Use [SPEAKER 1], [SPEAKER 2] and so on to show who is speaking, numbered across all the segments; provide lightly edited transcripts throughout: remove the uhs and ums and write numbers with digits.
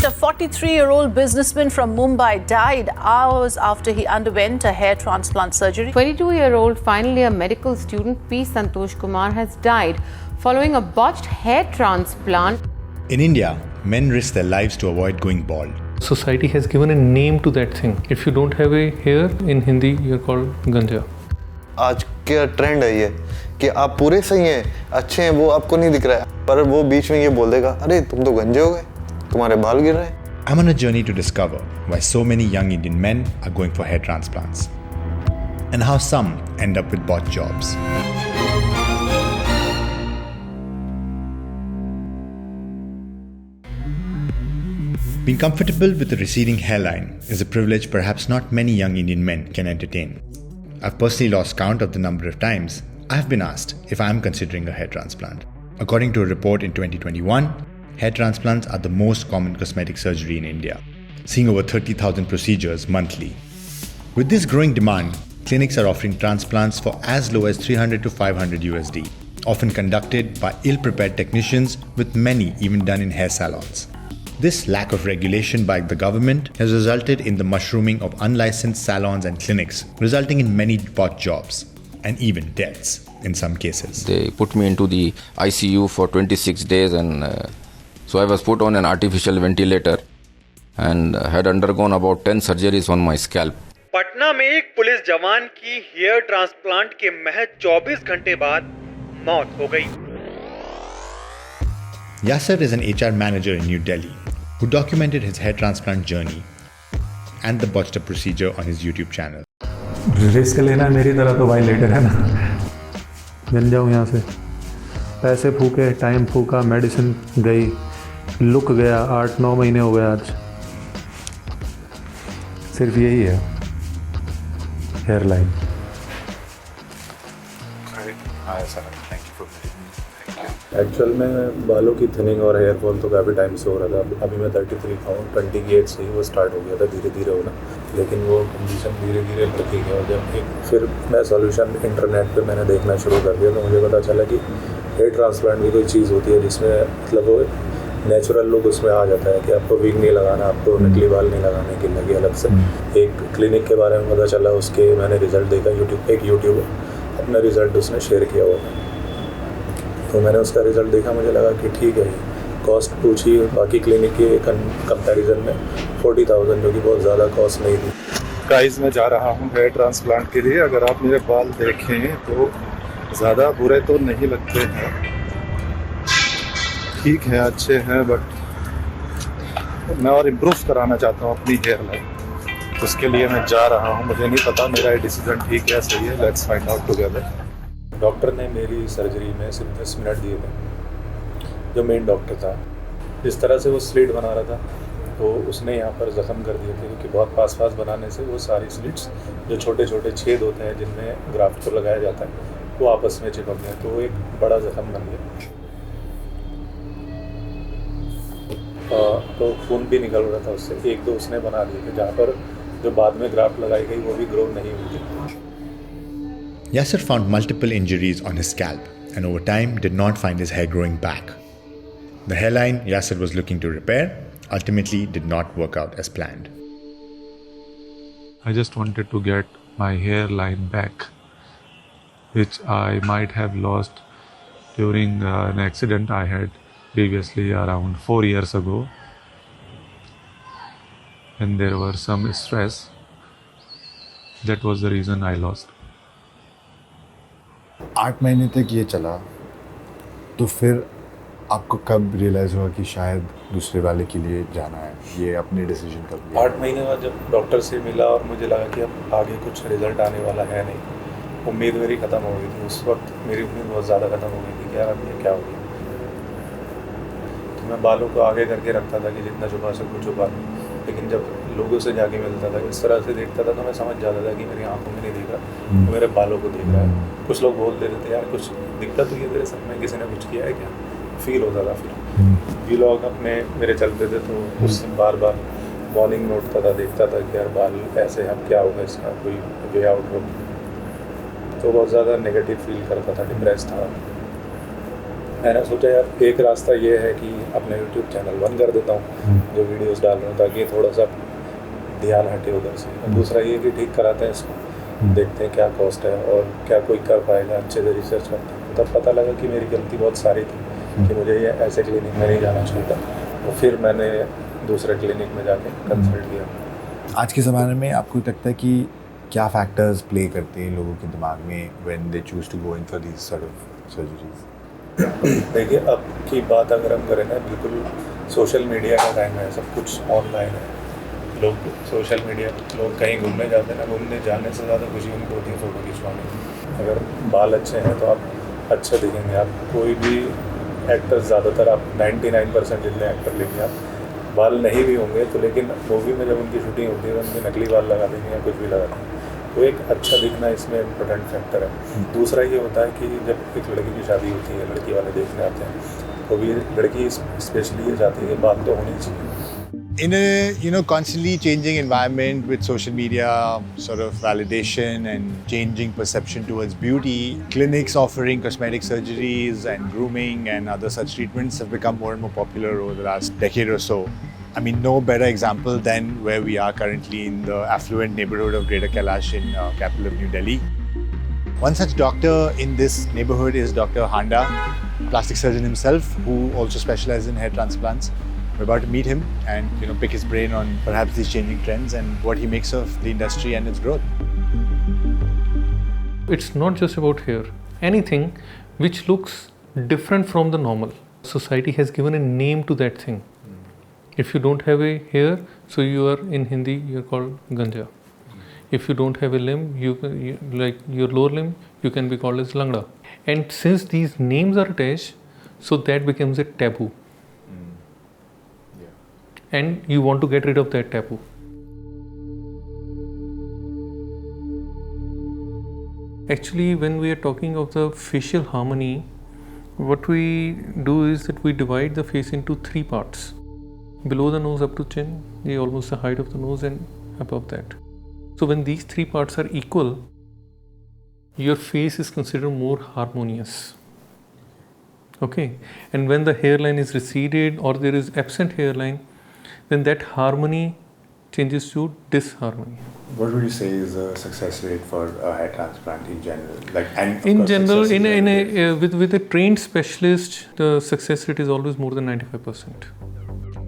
[SPEAKER 1] A 43-year-old businessman from Mumbai died hours after he underwent a hair transplant surgery.
[SPEAKER 2] 22-year-old, finally a medical student, P. Santosh Kumar, has died following a botched hair transplant.
[SPEAKER 3] In India, men risk their lives to avoid going bald.
[SPEAKER 4] Society has given a name to that thing. If you don't have a hair, in Hindi, you're called ganja.
[SPEAKER 5] आज क्या trend है ये कि आप पूरे सही हैं, अच्छे हैं, वो आपको नहीं दिख रहा है, पर वो बीच में ये बोल देगा, अरे तुम तो गंजे हो गए, तुम्हारे बाल गिर रहे हैं.
[SPEAKER 3] I'm on a journey to discover why so many young Indian men are going for hair transplants and how some end up with botched jobs. Being comfortable with a receding hairline is a privilege perhaps not many young Indian men can entertain. I've personally lost count of the number of times I've been asked if I'm considering a hair transplant. According to a report in 2021, hair transplants are the most common cosmetic surgery in India, seeing over 30,000 procedures monthly. With this growing demand, clinics are offering transplants for as low as 300 to 500 USD, often conducted by ill-prepared technicians, with many even done in hair salons. This lack of regulation by the government has resulted in the mushrooming of unlicensed salons and clinics, resulting in many botched jobs and even deaths in some cases.
[SPEAKER 6] They put me into the ICU for 26 days and so I was put on an artificial ventilator and had undergone about 10 surgeries on my scalp.
[SPEAKER 7] Patna में एक police जवान की hair transplant के महज 24 घंटे बाद मौत हो गई.
[SPEAKER 3] Yasar is an HR manager in New Delhi who documented his hair transplant journey and the botched up procedure on his YouTube channel.
[SPEAKER 8] Risk लेना मेरी तरह तो भाई लेटर है ना, मिल जाऊँ यहाँ से. पैसे फूके, टाइम फूका, मेडिसिन गई, लुक गया, 8-9 महीने हो गए आज. सिर्फ यही है हेयर लाइन.
[SPEAKER 9] एक्चुअल में बालों की थिनिंग और हेयर फॉल तो काफ़ी टाइम से हो रहा था. अभी मैं 33 का हूँ, 20 की एज से ही वो स्टार्ट हो गया था धीरे धीरे होना, लेकिन वो कंडीशन धीरे धीरे बढ़ती गई. और जब फिर मैं सॉल्यूशन इंटरनेट पे मैंने देखना शुरू कर दिया तो मुझे पता चला कि हेयर ट्रांसप्लांट भी कोई चीज़ होती है जिसमें मतलब वो नेचुरल लुक उसमें आ जाता है कि आपको विग नहीं लगाना, आपको नकली बाल नहीं लगाने के लगे अलग से. एक क्लिनिक के बारे में पता चला, उसके मैंने रिज़ल्ट देखा यूट्यूब अपना रिज़ल्ट उसने शेयर किया हुआ था, तो मैंने उसका रिज़ल्ट देखा, मुझे लगा कि ठीक है. कॉस्ट पूछी बाकी क्लिनिक के कंपैरिजन में 40,000, जो कि बहुत ज़्यादा कॉस्ट नहीं थी.
[SPEAKER 10] गाइस, मैं जा रहा हूँ हेयर ट्रांसप्लांट के लिए. अगर आप मेरे बाल देखें तो ज़्यादा बुरे तो नहीं लगते हैं, ठीक है, अच्छे हैं, बट मैं और इम्प्रूव कराना चाहता हूँ अपनी हेयर लाइन. उसके लिए मैं जा रहा हूँ. मुझे नहीं पता मेरा ये डिसीजन ठीक है, सही है. Let's find out together.
[SPEAKER 9] Doctor ने मेरी सर्जरी में सिर्फ 10 मिनट दिए थे. जो मेन डॉक्टर था, जिस तरह से वो स्लिट बना रहा था, तो उसने यहाँ पर ज़ख़म कर दिए थे, क्योंकि बहुत पास बनाने से वो सारी स्लिट्स जो छोटे छोटे छेद होते हैं जिनमें ग्राफ्ट को लगाया जाता है, वो आपस में चिपक गए, तो वो एक बड़ा ज़ख़म बन गया. तो खून भी निकल रहा था उससे. 1-2 उसने बना दिए थे, जहाँ पर जो बाद में ग्राफ्ट लगाई गई वो भी ग्रो नहीं हुई थी.
[SPEAKER 3] Yasar found multiple injuries on his scalp and over time did not find his hair growing back. The hairline Yasar was looking to repair ultimately did not work out as planned.
[SPEAKER 4] I just wanted to get my hairline back, which I might have lost during an accident I had previously around 4 years ago. And there were some stress. That was the reason I lost.
[SPEAKER 11] 8 महीने तक ये चला, तो फिर आपको कब realise हुआ कि शायद दूसरे वाले के लिए जाना है? ये अपने डिसीजन कब लिया?
[SPEAKER 9] 8 महीने बाद जब डॉक्टर से मिला और मुझे लगा कि अब आगे कुछ रिज़ल्ट आने वाला है नहीं, उम्मीद मेरी ख़त्म हो गई थी. उस वक्त मेरी उम्मीद बहुत ज़्यादा ख़त्म हो गई थी कि यार अब ये क्या हो गया. तो मैं बालों को आगे करके रखता था कि जितना छुपा सकूँ छुपा लूँ, लेकिन जब लोगों से जाके मिलता था, इस तरह से देखता था, तो मैं समझ जाता था कि मेरी आंखों में नहीं दिख रहा, तो मेरे बालों को देख रहा है. कुछ लोग बोल देते थे, यार कुछ दिक्कत हुई है तेरे सर में, किसी ने कुछ किया है क्या, फील होता था. फिर व्लॉग अपने मेरे चलते थे, तो उससे बार बार मॉर्निंग में उठता था, देखता था कि यार बाल ऐसे अब क्या होगा, इसका कोई वे आउट हो. तो बहुत ज़्यादा नेगेटिव फील करता था, डिप्रेस था. मैंने सोचा यार एक रास्ता ये है कि अपना यूट्यूब चैनल बंद कर देता हूँ जो वीडियोस डाल रहा हूँ, ताकि थोड़ा सा ध्यान हटे उधर से। और दूसरा ये कि ठीक कराते हैं इसको, देखते हैं क्या कॉस्ट है और क्या कोई कर पाएगा, अच्छे से रिसर्च करते हैं। तब पता लगा कि मेरी गलती बहुत सारी थी कि मुझे ये ऐसे क्लिनिक में नहीं जाना चाहिए था, और फिर मैंने दूसरे क्लिनिक में जाके कंसल्ट किया।
[SPEAKER 11] आज के ज़माने में आपको लगता है कि क्या फैक्टर्स प्ले करते हैं लोगों के दिमाग में when they choose to go in for these sort of surgeries?
[SPEAKER 9] देखिए, अब की बात अगर हम करें ना, बिल्कुल सोशल मीडिया का टाइम है, सब कुछ ऑनलाइन है। लोग सोशल मीडिया, लोग कहीं घूमने जाते हैं ना, घूमने जाने से ज़्यादा खुशी उनको होती है फ़ोटो खिंचवाने। अगर बाल अच्छे हैं तो आप अच्छे दिखेंगे। आप कोई भी एक्टर, ज़्यादातर आप 99% जितने एक्टर लेंगे, आप बाल नहीं भी होंगे तो, लेकिन मूवी में जब उनकी शूटिंग होती है तो उनके नकली बाल लगा देंगे या कुछ भी लगा देंगे। तो एक अच्छा दिखना इसमें इम्पोर्टेंट फैक्टर है। दूसरा ये होता है कि जब एक लड़की की शादी होती है, लड़की वाले देखने आते हैं, तो भी लड़की स्पेशली ये चाहती है कि बात तो होनी चाहिए।
[SPEAKER 3] In a constantly changing environment with social media sort of validation and changing perception towards beauty, clinics offering cosmetic surgeries and grooming and other such treatments have become more and more popular over the last decade or so. I mean, no better example than where we are currently in the affluent neighborhood of Greater Kailash in capital of New Delhi. One such doctor in this neighborhood is Dr. Handa, plastic surgeon himself, who also specializes in hair transplants. We're about to meet him and pick his brain on perhaps these changing trends and what he makes of the industry and its growth.
[SPEAKER 12] It's not just about hair. Anything which looks different from the normal. Society has given a name to that thing. If you don't have a hair, so you are, in Hindi, you are called ganja. If you don't have a limb, like your lower limb, you can be called as langda. And since these names are attached, so that becomes a taboo. And you want to get rid of that taboo. Actually, when we are talking of the facial harmony, what we do is that we divide the face into 3 parts. Below the nose up to chin, almost the height of the nose, and above that. So when these 3 parts are equal, your face is considered more harmonious. Okay? And when the hairline is receded or there is absent hairline, then that harmony changes to disharmony.
[SPEAKER 11] What would you say is the success rate for a hair transplant in general?
[SPEAKER 12] In general, with a trained specialist, the success rate is always more than 95%.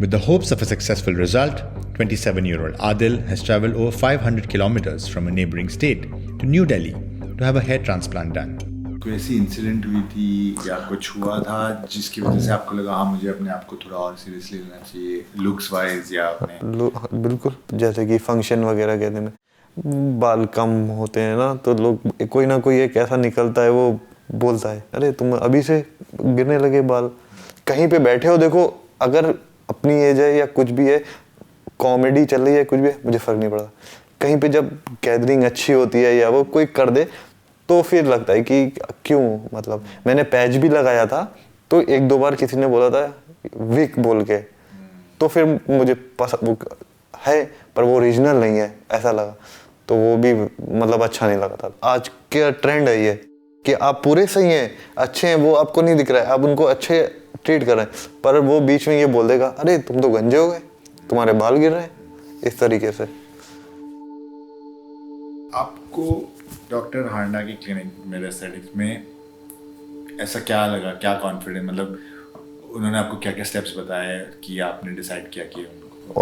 [SPEAKER 3] With the hopes of a successful result, 27-year-old Adil has traveled over 500 kilometers from a neighboring state to New Delhi to have a hair transplant done.
[SPEAKER 11] कोई ऐसी incident हुई थी या कुछ हुआ था जिसकी वजह से आपको लगा हाँ मुझे अपने आप को थोड़ा और सीरियसली लेना चाहिए, लुक्स वाइज या अपने?
[SPEAKER 5] बिल्कुल, जैसे कि फंक्शन वगैरह कहने में बाल कम होते हैं ना, तो लोग कोई ना कोई एक ऐसा निकलता है, वो बोलता है अरे तुम अभी से गिरने लगे बाल। कहीं पे बैठे हो, देखो अगर अपनी एज है या कुछ भी है, कॉमेडी चल रही है, कुछ भी है, मुझे फ़र्क नहीं पड़ता। कहीं पे जब गैदरिंग अच्छी होती है या वो कोई कर दे तो फिर लगता है कि क्यों, मतलब मैंने पैच भी लगाया था तो 1-2 बार किसी ने बोला था वीक बोल के, तो फिर मुझे पसंद है पर वो ओरिजिनल नहीं है ऐसा लगा, तो वो भी मतलब अच्छा नहीं लगा था। आज का ट्रेंड है ये कि आप पूरे सही हैं, अच्छे हैं, वो आपको नहीं दिख रहा है, आप उनको अच्छे ट्रीट कर रहे हैं, पर वो बीच में ये बोल देगा अरे तुम तो गंजे हो गए, तुम्हारे बाल गिर रहे हैं, इस तरीके से।
[SPEAKER 11] आपको डॉक्टर हांडा की क्लिनिक में एस्थेटिक्स में ऐसा क्या लगा, क्या कॉन्फिडेंस, मतलब उन्होंने आपको क्या क्या स्टेप्स बताए कि आपने डिसाइड किया कि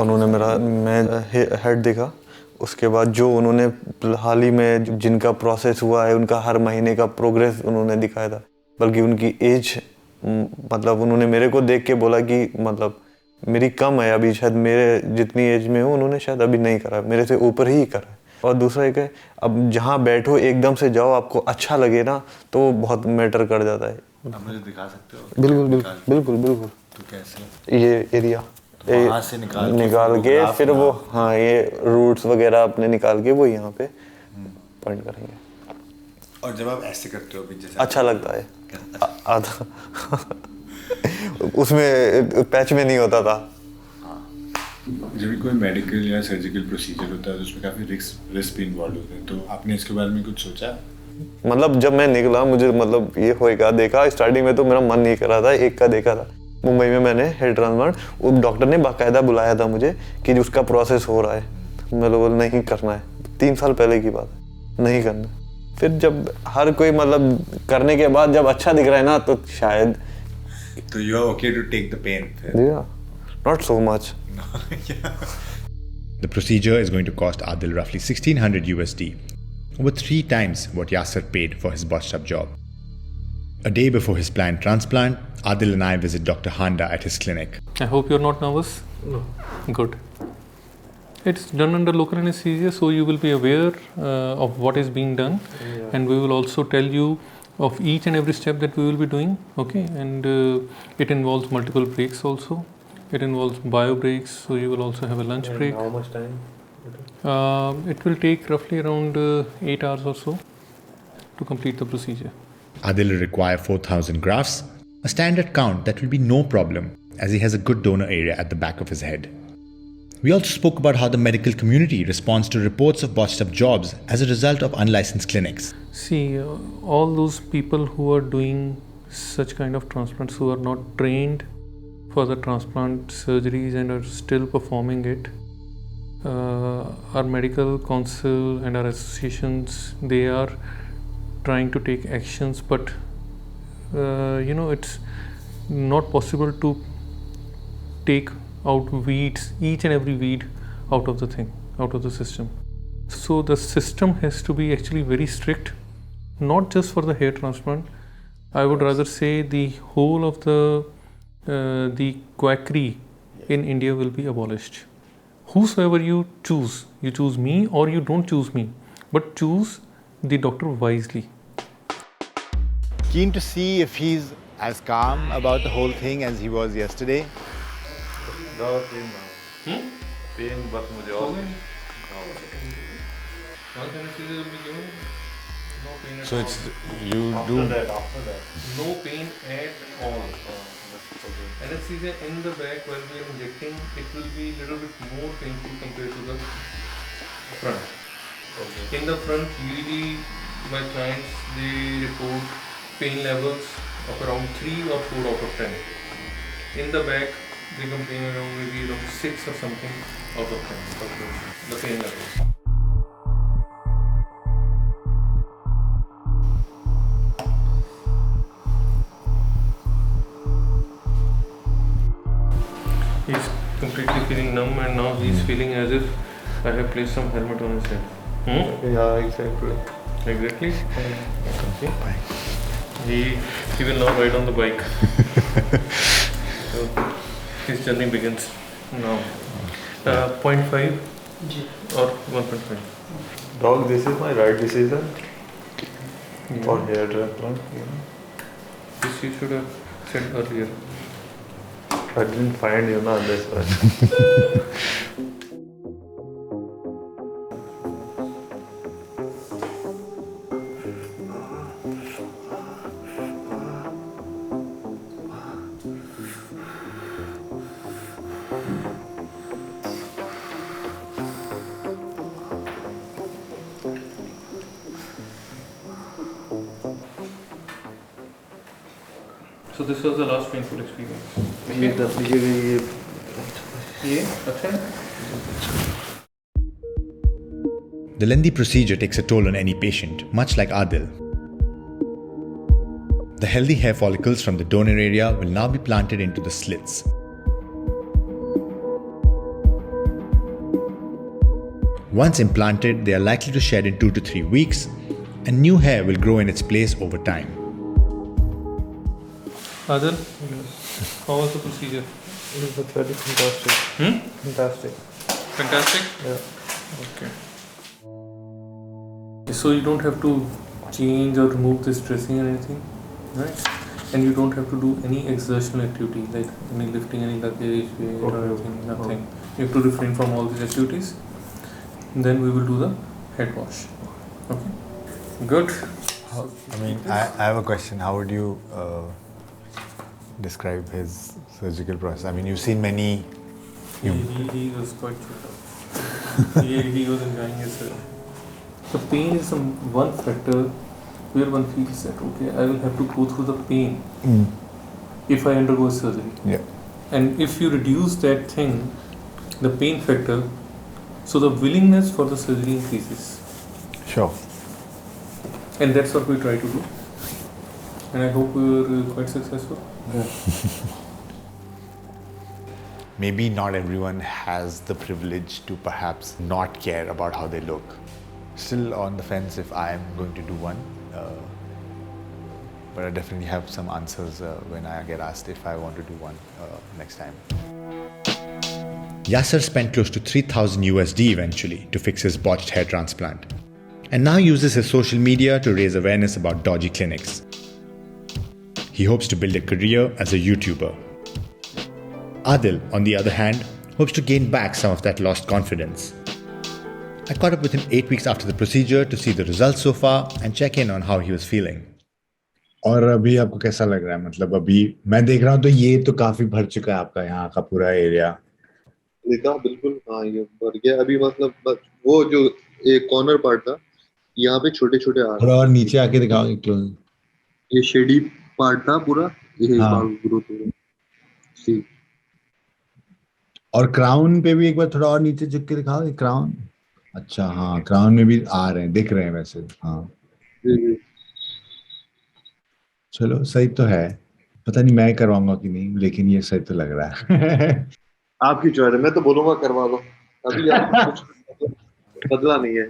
[SPEAKER 5] उन्होंने मैं हेड देखा, उसके बाद जो उन्होंने हाल ही में जिनका प्रोसेस हुआ है उनका हर महीने का प्रोग्रेस उन्होंने दिखाया था, बल्कि उनकी एज, मतलब उन्होंने मेरे को देख के बोला कि मतलब मेरी कम है अभी, शायद मेरे जितनी एज में हूँ उन्होंने शायद अभी नहीं करा, मेरे से ऊपर ही करा। और दूसरा एक है, अब जहाँ बैठो एकदम से जाओ, आपको अच्छा लगे ना तो बहुत मैटर कर जाता है।
[SPEAKER 11] आप मुझे दिखा सकते हो?
[SPEAKER 5] बिल्कुल बिल्कुल बिल्कुल।
[SPEAKER 11] तो कैसे?
[SPEAKER 5] ये एरिया
[SPEAKER 11] वहाँ से निकाल
[SPEAKER 5] के फिर वो, हाँ ये रूट्स वगैरह अपने निकाल के वो यहाँ पे पॉइंट करेंगे।
[SPEAKER 11] और जब आप ऐसे करते हो जैसे
[SPEAKER 5] अच्छा लगता है आधा उसमें पैच में नहीं होता था।
[SPEAKER 11] जब भी कोई मेडिकल या सर्जिकल प्रोसीजर होता है तो उसमें काफ़ी रिस्क भी इन्वॉल्व होते हैं, तो आपने इसके बारे में कुछ सोचा?
[SPEAKER 5] मतलब जब मैं निकला मुझे मतलब ये होएगा देखा, स्टार्टिंग में तो मेरा मन नहीं कर रहा था, एक का देखा था मुंबई में मैंने हेड ट्रांसप्लांट, वो डॉक्टर ने बाकायदा बुलाया था मुझे कि उसका प्रोसेस हो रहा है, मैं बोला नहीं करना है, 3 साल पहले की बात है, नहीं करना। फिर जब हर कोई मतलब करने के बाद जब अच्छा दिख रहा है ना तो शायद
[SPEAKER 11] तो you are okay to take the pain?
[SPEAKER 5] Yeah, not so much.
[SPEAKER 3] The procedure is going to cost Adil roughly $1,600 USD, over 3 times what Yasar paid for his botched up job. A day before his planned transplant, Adil and I visit Dr. Handa at his clinic.
[SPEAKER 12] I hope you're not nervous.
[SPEAKER 10] No.
[SPEAKER 12] Good. It's done under local anesthesia, so you will be aware of what is being done, and we will also tell you of each and every step that we will be doing. Okay, and it involves multiple breaks also. It involves bio breaks, so you will also have a lunch break.
[SPEAKER 10] How much time?
[SPEAKER 12] It will take roughly around 8 hours or so to complete the procedure.
[SPEAKER 3] Adil will require 4,000 grafts, a standard count that will be no problem as he has a good donor area at the back of his head. We also spoke about how the medical community responds to reports of botched up jobs as a result of unlicensed clinics.
[SPEAKER 12] See, all those people who are doing such kind of transplants, who are not trained for the transplant surgeries and are still performing it, our medical council and our associations, they are trying to take actions, but it's not possible to take out weeds, each and every weed out of the thing, out of the system. So the system has to be actually very strict, not just for the hair transplant. I would rather say the whole of the quackery in India will be abolished. Whosoever you choose me or you don't choose me, but choose the doctor wisely.
[SPEAKER 11] Keen to see if he's as calm about the whole thing as he was yesterday.
[SPEAKER 10] Pain बस मुझे और
[SPEAKER 11] So it's you do
[SPEAKER 10] after that.
[SPEAKER 12] No pain at all. Anesthesia in the back while we are injecting, it will be little bit more painful compared to the front. In the front, usually my clients, they report pain levels of around 3 or 4 out of 10. In the back, they complain around maybe around 6 or something out of 10, the pain levels. He's completely feeling numb, and now he's feeling as if I have placed some helmet on his head.
[SPEAKER 5] Yeah, exactly.
[SPEAKER 12] Exactly. Okay. He will now ride on the bike. So his journey begins now. 0.5 or 1.5.
[SPEAKER 5] Dog, this is my right decision for hair transplant.
[SPEAKER 12] This you should have said earlier.
[SPEAKER 5] I didn't find you now, that's why.
[SPEAKER 12] So this was the last painful experience.
[SPEAKER 3] The lengthy procedure takes a toll on any patient, much like Adil. The healthy hair follicles from the donor area will now be planted into the slits. Once implanted, they are likely to shed in 2 to 3 weeks, and new hair will grow in its place over time.
[SPEAKER 12] Adil, how was the procedure?
[SPEAKER 5] It was very fantastic. Fantastic.
[SPEAKER 12] Fantastic?
[SPEAKER 5] Yeah.
[SPEAKER 12] Okay. So you don't have to change or remove this dressing or anything, right? And you don't have to do any exertional activity like any lifting, any luggage, weight or anything, nothing. You have to refrain from all these activities. Then we will do the head wash. Okay? Good.
[SPEAKER 11] I have a question. How would you describe his surgical process? I mean, you've seen many.
[SPEAKER 12] He was quite chilled out. he was enjoying his. The pain is one factor where one feels that okay, I will have to go through the pain if I undergo surgery.
[SPEAKER 11] Yeah.
[SPEAKER 12] And if you reduce that thing, the pain factor, so the willingness for the surgery increases.
[SPEAKER 11] Sure.
[SPEAKER 12] And that's what we try to do. And I hope we were quite successful.
[SPEAKER 11] Maybe not everyone has the privilege to perhaps not care about how they look. Still on the fence if I am going to do one. But I definitely have some answers when I get asked if I want to do one next time.
[SPEAKER 3] Yasar spent close to $3,000 eventually to fix his botched hair transplant, and now uses his social media to raise awareness about dodgy clinics. He hopes to build a career as a YouTuber. Adil, on the other hand, hopes to gain back some of that lost confidence. I caught up with him 8 weeks after the procedure to see the results so far and check in on how he was feeling.
[SPEAKER 11] और अभी आपको कैसा लग रहा है? मतलब अभी मैं देख रहा हूँ तो ये तो काफी भर चुका है आपका यहाँ का पूरा एरिया।
[SPEAKER 5] देखा बिल्कुल, हाँ ये भर गया अभी। मतलब बस वो जो एक कॉर्नर पार्ट था यहाँ पे छोटे छोटे आ
[SPEAKER 11] थोड़ा और नीचे आके दिखाओ।
[SPEAKER 5] ये शेडी पार्ट था पूरा, ये
[SPEAKER 11] हाँ।
[SPEAKER 5] ग्रोथ हो रहा है।
[SPEAKER 11] और क्राउन पे भी एक बार थोड़ा और नीचे झुक के दिखाओ क्राउन। अच्छा हाँ, क्राउन में भी आ रहे हैं, दिख रहे हैं वैसे। हाँ चलो सही तो है। पता नहीं मैं करवाऊंगा कि नहीं, लेकिन ये सही तो लग रहा है।
[SPEAKER 5] आपकी चॉइस है, मैं तो बोलूंगा करवा दो। अभी आप कुछ बदला नहीं है।